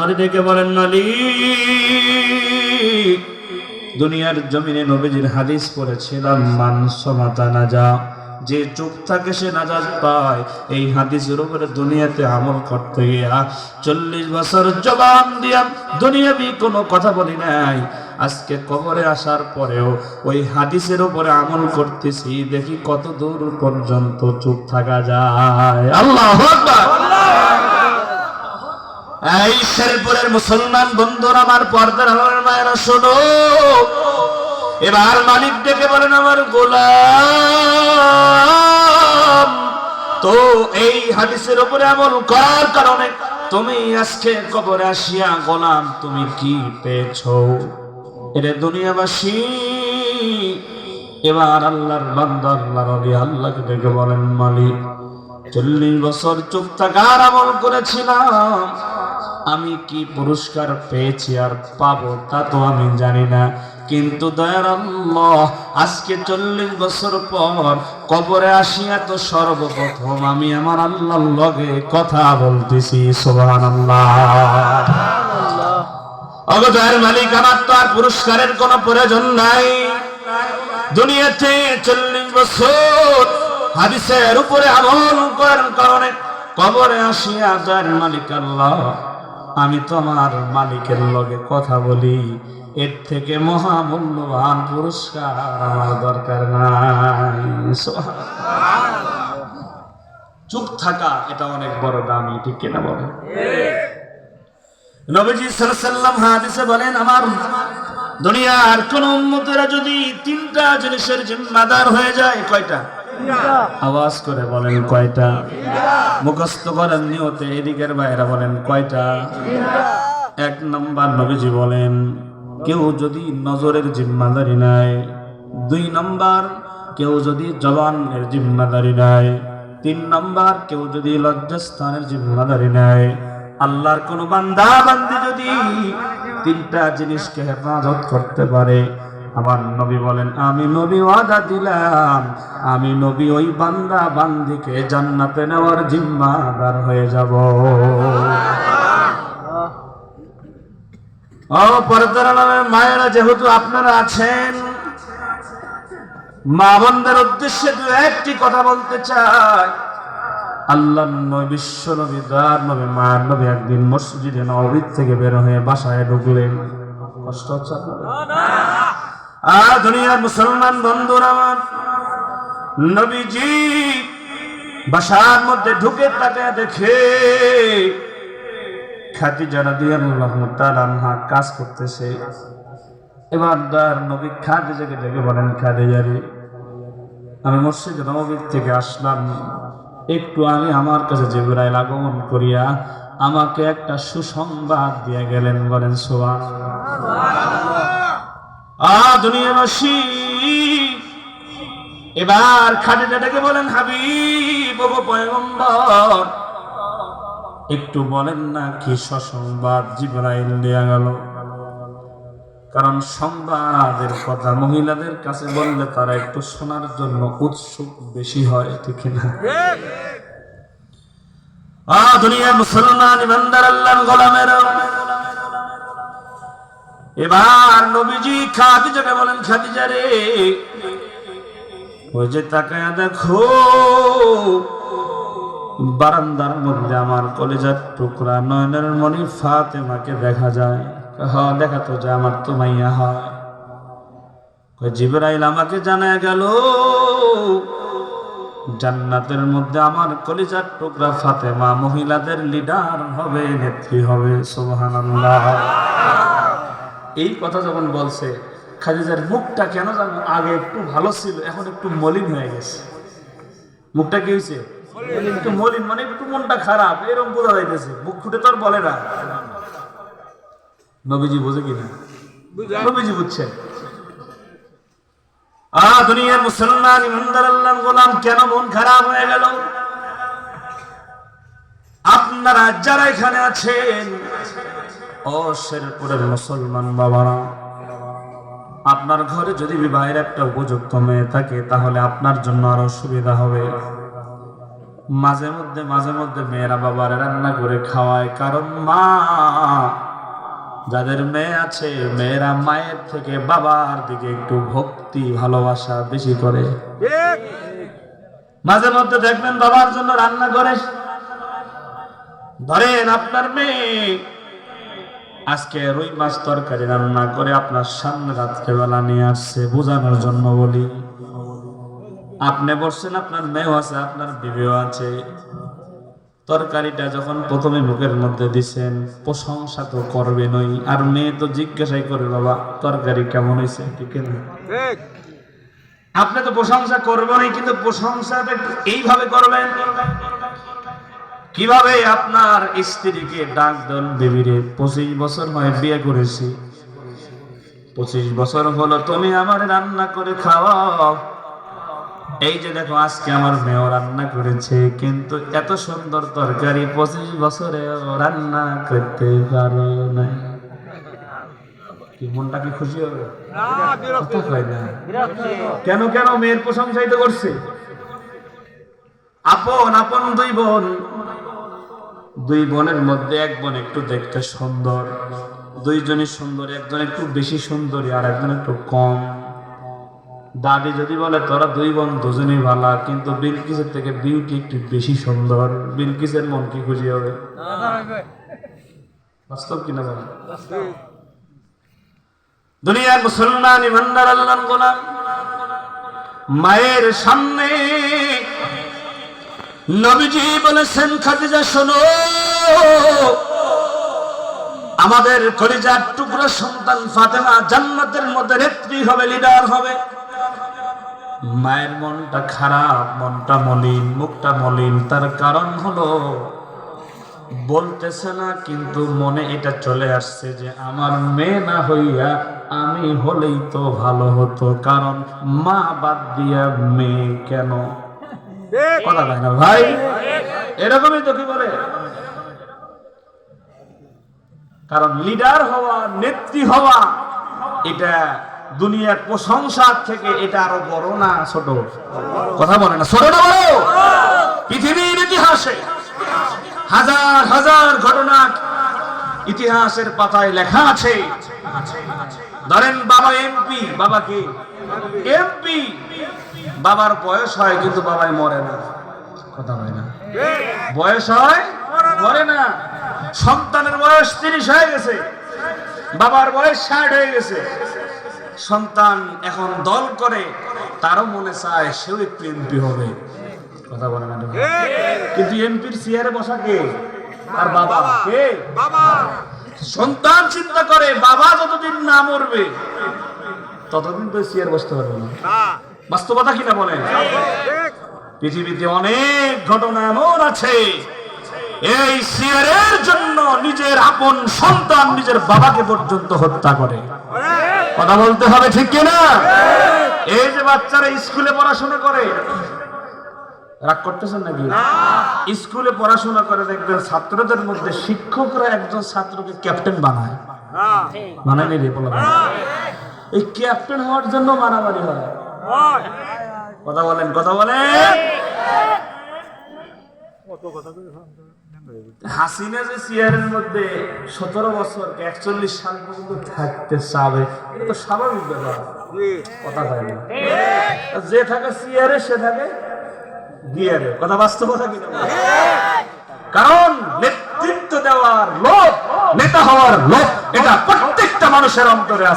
ধরে ডেকে বলেন, মালিক, দুনিয়ার জমিনে নবীজির হাদিস পড়েছিলাম, মান সামাতা নাজা, যে চুপ থাকে সে নাজাত পায়। এই হাদিসের উপরে দুনিয়াতে আমল করতে গিয়া 40 বছর জবান দিয়া দুনিয়াবি কোনো কথা বলি নাই। আজকে কবরে আসার পরেও ওই হাদিসের উপরে আমল করতেছি, দেখি কত দূর পর্যন্ত চুপ থাকা যায়। আল্লাহু আকবার। এই শেরপুরের মুসলমান বন্ধুরা, আমার পর্দার আড়ালের মায়েরা শোনো, এবার মালিক ডেকে বলেন, আমার গোলাম, তো এই হাদিসের উপরে আমল করার কারণে তুমি আজকে কবরে আসিয়া গোলাম তুমি কি পেয়েছো? এরে দুনিয়াবাসী, এবার আল্লাহর বান্দা আল্লাহর নবী আল্লাহকে ডেকে বলেন, মালিক, 40 বছর চুপ থাকার আমল করেছিলাম, আমি কি পুরস্কার পেয়েছি আর পাবো তা তো আমি জানি না, কিন্তু দয়ার আল্লাহ, আজকে 40 বছর পর কবরে আসিয়া তো সর্বপ্রথম আমি আমার আল্লাহর লগে কথা বলতেছি। সুবহানাল্লাহ। ওগো দয়ার মালিক, আমার তো আর পুরস্কারের কোনো প্রয়োজন নাই। দুনিয়াতে 40 বছর হাদিসের উপরে আমল করার কারণে কবরে আসিয়া দয়ার মালিক আল্লাহ, আমি তো আমার মালিকের লগে কথা বলি, এর থেকে মহামূল্যবান পুরস্কার আমার দরকার নাই। চুপ থাকা এটা অনেক বড় দামি, ঠিক কিনা বলেন? নবীজি সাল্লাল্লাহু আলাইহি ওয়াসাল্লাম হাদিসে বলেন, আমার দুনিয়ার কোন উম্মতেরা যদি 3টা জিনিসের জিম্মাদার হয়ে যায়, কয়টা? আওয়াজ করে বলেন কয়টা? মুখস্থ করেন নিয়তে, এদিকের বাইরে বলেন কয়টা? 1 নাম্বার নবীজি বলেন, কেউ যদি নজরের জিম্মাদারি নেয়, 2 নাম্বার কেউ যদি জবানের জিম্মাদারি নেয়, 3 নাম্বার কেউ যদি লজ্জাস্থানের জিম্মাদারি নেয়। আল্লাহর কোন বান্দা বান্দি যদি 3টা জিনিসকে হেফাজত করতে পারে, আমার নবী বলেন, আমি নবী ওয়াদা দিলাম, আমি নবী ওই বান্দা বান্দিকে জান্নাতে নেওয়ার জিম্মাদার হয়ে যাব। ও পর্দার আড়ালের মায়েরা, যেহেতু আপনারা আছেন, মা বোনদের উদ্দেশ্যে 2-1টি কথা বলতে চাই। আল্লাহর নবী, বিশ্ব নবী, দয়ার নবী, মায়ের নবী একদিন মসজিদে নববী থেকে বের হয়ে বাসায় ঢুকলেন। কষ্ট হচ্ছে আপনাদের? আর দুনিয়ার মুসলমান বন্ধুরা আমার, নবীজি বাসার মধ্যে ঢুকে তাকে দেখে খাদিজা রাদিয়াল্লাহু তাআলা আনহা কাজ করতেছে। এবার দয়ার নবী খাদিজাকে ডেকে বলেন, খাদিজা রে, আমি মসজিদে নববী থেকে আসলাম, একটু আগে আমার কাছে জিবরাইল আগমন করিয়া আমাকে একটা সুসংবাদ দিয়ে গেলেন। বলেন সুবহানাল্লাহ। দুনিয়াবাসী, এবার খাদিজাটাকে বলেন, হাবিব ও পয়গম্বর, একটু বলেন না কি সুসংবাদ জিবরাইল দিয়ে গেল? কারণ সংবাদের কথা মহিলাদের কাছে বললে তারা একটু শোনার জন্য উৎসুক বেশি হয়, ঠিক না? দুনিয়ার মুসলমান ইমানদার আল্লাহর গোলামেরা, এবার নবীজি খাদিজাকে বলেন, খাদিজা রে, ওই যে তাকায়া দেখো, বারান্দার মধ্যে আমার কলিজার টুকরা নয়নের মণি ফাতেমাকে দেখা যায়। হ্যাঁ, দেখা তো যায়, আমার তো মাইয়া হয়। জিবরাইল আমাকে জানায় গেল, জান্নাতের মধ্যে আমার কলিজার টুকরা ফাতেমা মহিলাদের লিডার হবে, নেত্রী হবে। সুবহানাল্লাহ। এই কথা যখন বলছে, খাদিজার মুখটা কেন জানো আগে একটু ভালো ছিল, এখন একটু মলিন হয়ে গেছে। মুখটা কি হয়েছে? একটু মলিন, মানে একটু মনটা খারাপ, এরকম বোঝা যাইতেছে। মুখ ফুটে তো আর বলে না। নবীজি বোঝে কিনা? নবীজি বুঝছেন। দুনিয়ার মুসলমান ইমানদার আল্লাহর গোলাম, কেন মন খারাপ হয়ে গেল? আপনারা যারা এখানে আছেন, ও শেরপুরের মুসলমান বাবারা, আপনার ঘরে যদি বিবাহের একটা উপযুক্ত মেয়ে থাকে, তাহলে আপনার জন্য আরো সুবিধা হবে। মাঝে মধ্যে মেয়েরা বাবার রান্না করে খাওয়ায়, কারণ মা, যাদের মেয়ে আছে, মেয়েরা মায়ের থেকে বাবার দিকে একটু ভক্তি ভালোবাসা বেশি করে। মাঝে মধ্যে দেখবেন বাবার জন্য রান্না করে। ধরেন আপনার মেয়ে আজকে রুই মাছ তরকারি রান্না করে আপনার সামনে রাত্রেবেলা নিয়ে আসছে, বোঝানোর জন্য বলি। আপনি বলছেন, আপনার মেয়েও আছে, আপনার বিবেও আছে। তরকারিটা যখন প্রথমে মুখের মধ্যে দিছেন, প্রশংসা তো করবেনই, আর মেয়ে তো জিজ্ঞাসাই করে, বাবা তরকারি কেমন হয়েছে, ঠিক না? আপনি তো প্রশংসা করবেনই, কিন্তু প্রশংসাটা এইভাবে করবেন কিভাবে? আপনার স্ত্রীকে ডাক দেন, বিবিরে 25 বছর হয় বিয়ে করেছি, 25 বছর হলো তুমি আমার রান্না করে খাওয়াও। এই যে দেখো আজকে আমার মেয়েও রান্না করেছে, কিন্তু এত সুন্দর তরকারি 25 বছরে রান্না করতে পারো না। কি মনটা কি খুশি হবে? কেন কেন? মেয়ের প্রশংসাই তো করছে। আপন দুই বোনের মধ্যে এক বোন একটু দেখতে সুন্দর, দুইজনই সুন্দর, একজন একটু বেশি সুন্দরী আর একজন একটু কম। দাদি যদি বলে তোরা দুই বোন দুজনই ভালো, কিন্তু বিলকিসের থেকে বিউটি একটু বেশি সুন্দর, বিলকিসের মন কি খুশি হবে? বাস্তব কিনা বলেন? দুনিয়ার মুসলমান ইমানদার আল্লাহর গোলাম মায়ের সামনে নবীজি বলেছেন, খাদিজা শোনো, আমাদের কলিজার টুকরা সন্তান ফাতেমা জান্নাতের মধ্যে নেত্রী হবে, লিডার হবে। মায়ের মনটা খারাপ, মনটা মলিন, মুখটা মলিন। তার কারণ হলো বলতেছে না, কিন্তু মনে এটা চলে আসছে যে আমার মেয়ে না হইয়া আমি হলেই তো ভালো হতো, কারণ মা বাদ দিয়া মেয়ে কেন? কথা হয় না ভাই? এরকমই তো কি বলে? কারণ লিডার হওয়া, নেত্রী হওয়া, এটা দুনিয়ার প্রশংসার থেকে এটা আরো বড় না ছোট? কথা বলে না, ছোট না বড়? পৃথিবীর ইতিহাসে হাজার হাজার ঘটনা ইতিহাসের পাতায় লেখা আছে। ধরেন বাবা এমপি, বাবা কি এমপি, বাবার বয়স হয় কিন্তু বাবাই মরে না। কথা হয় না? বয়স হয়, মরে না। সন্তানের বয়স 30 হয়ে গেছে, বাবার বয়স 60 হয়ে গেছে। সন্তান এখন দল করে, তারও মনে চায় সেও একটু এমপি হবে। কথা বলে না? কিন্তু এমপির চেয়ারে বসা কে? আর বাবা কে? সন্তান চিন্তা করে বাবা যতদিন না মরবে ততদিন তো চেয়ার বসতে পারবে না। বাস্তবতা কিনা বলেন? পৃথিবীতে অনেক ঘটনা এমন আছে, এই চেয়ারের জন্য নিজের আপন সন্তান নিজের বাবাকে পর্যন্ত হত্যা করে। কথা বলতে হবে, ঠিক কিনা? এই যে বাচ্চারা স্কুলে পড়াশোনা করে, রাগ করতেছেন নাকি? স্কুলে পড়াশোনা করে দেখবেন ছাত্রদের মধ্যে শিক্ষকরা একজন ছাত্রকে ক্যাপ্টেন বানায়, বানায়নি রে? এই ক্যাপ্টেন হওয়ার জন্য মারামারি হয়। কথা বলেন, কথা বলেন। হাসিনা যে চেয়ারের মধ্যে 17 বছর 41 সাল পর্যন্ত থাকতে চাবে, এটা তো স্বাভাবিক ব্যাপার। কথা হয় না? যে থাকে চেয়ারে সে থাকে গিয়ারে। কথা বাস্তবতা কিনা? কারণ নেতৃত্ব দেওয়ার লোভ, নেতা হওয়ার লোভ, এটা প্রত্যেকটা মানুষের অন্তরে আছে।